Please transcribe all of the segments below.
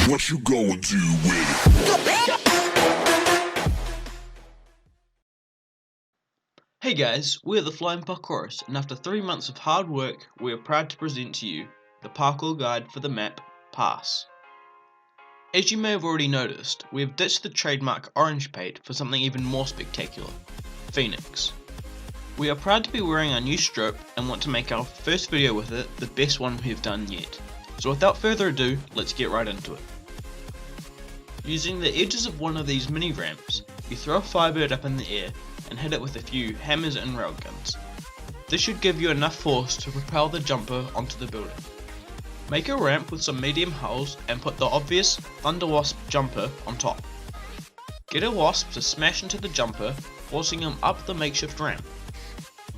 What you going to do with it? Hey guys, we're the Flying Parkourists, and after 3 months of hard work, we are proud to present to you the parkour guide for the map Pass. As you may have already noticed, we have ditched the trademark orange paint for something even more spectacular, Phoenix. We are proud to be wearing our new strobe and want to make our first video with it the best one we have done yet. So without further ado, let's get right into it. Using the edges of one of these mini ramps, you throw a firebird up in the air and hit it with a few hammers and railguns. This should give you enough force to propel the jumper onto the building. Make a ramp with some medium hulls and put the obvious Thunder Wasp jumper on top. Get a wasp to smash into the jumper, forcing him up the makeshift ramp.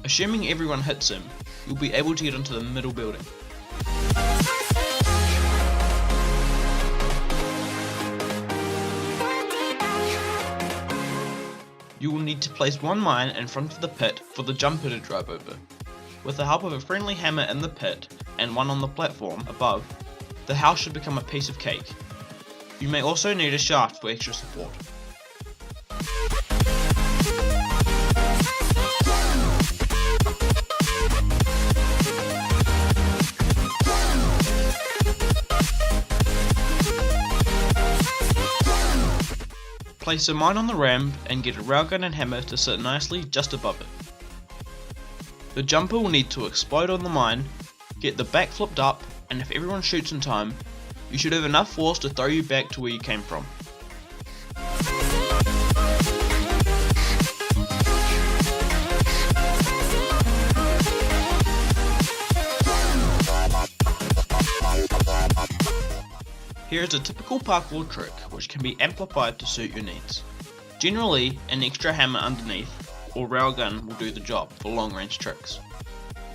Assuming everyone hits him, you'll be able to get into the middle building. You will need to place one mine in front of the pit for the jumper to drive over. With the help of a friendly hammer in the pit and one on the platform above, the house should become a piece of cake. You may also need a shaft for extra support. Place a mine on the ramp and get a railgun and hammer to sit nicely just above it. The jumper will need to explode on the mine, get the back flipped up, and if everyone shoots in time, you should have enough force to throw you back to where you came from. Here is a typical parkour trick which can be amplified to suit your needs. Generally, an extra hammer underneath or railgun will do the job for long range tricks.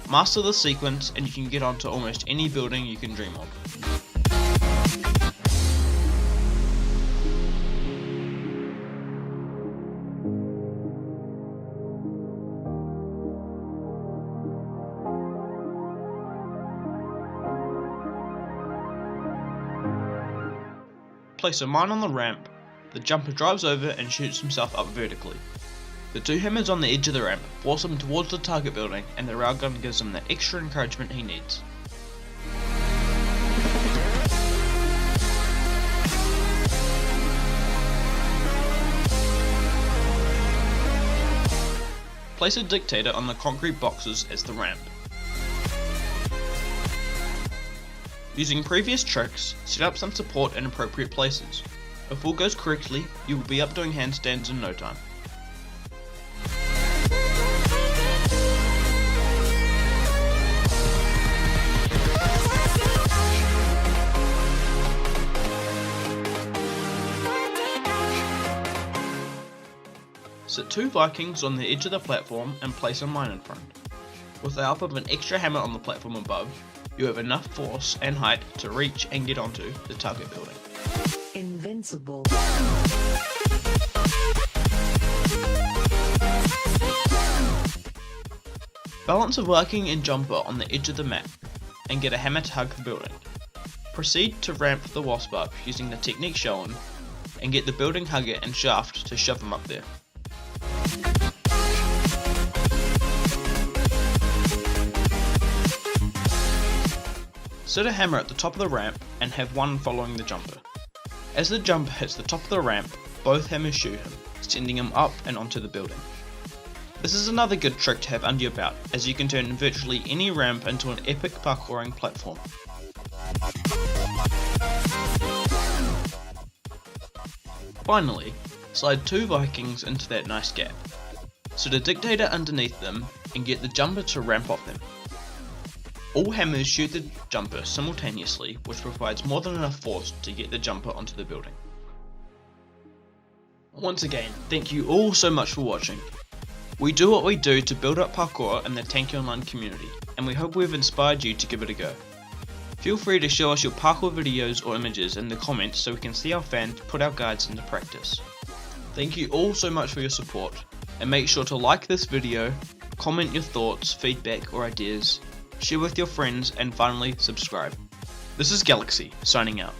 Master the sequence and you can get onto almost any building you can dream of. Place a mine on the ramp, the jumper drives over and shoots himself up vertically. The two hammers on the edge of the ramp force him towards the target building and the railgun gives him the extra encouragement he needs. Place a dictator on the concrete boxes as the ramp. Using previous tricks, set up some support in appropriate places. If all goes correctly, you will be up doing handstands in no time. Sit two Vikings on the edge of the platform and place a mine in front. With the help of an extra hammer on the platform above, you have enough force and height to reach and get onto the target building. Invincible. Balance a Viking and jumper on the edge of the map and get a hammer to hug the building. Proceed to ramp the wasp up using the technique shown and get the building hugger and shaft to shove him up there. Set a hammer at the top of the ramp and have one following the jumper. As the jumper hits the top of the ramp, both hammers shoot him, sending him up and onto the building. This is another good trick to have under your belt, as you can turn virtually any ramp into an epic parkouring platform. Finally, slide two Vikings into that nice gap. Set a dictator underneath them and get the jumper to ramp off them. All hammers shoot the jumper simultaneously, which provides more than enough force to get the jumper onto the building. Once again, thank you all so much for watching. We do what we do to build up parkour in the Tanki Online community, and we hope we've inspired you to give it a go. Feel free to show us your parkour videos or images in the comments so we can see our fans put our guides into practice. Thank you all so much for your support, and make sure to like this video, comment your thoughts, feedback or ideas, share with your friends, and finally subscribe. This is Galaxy, signing out.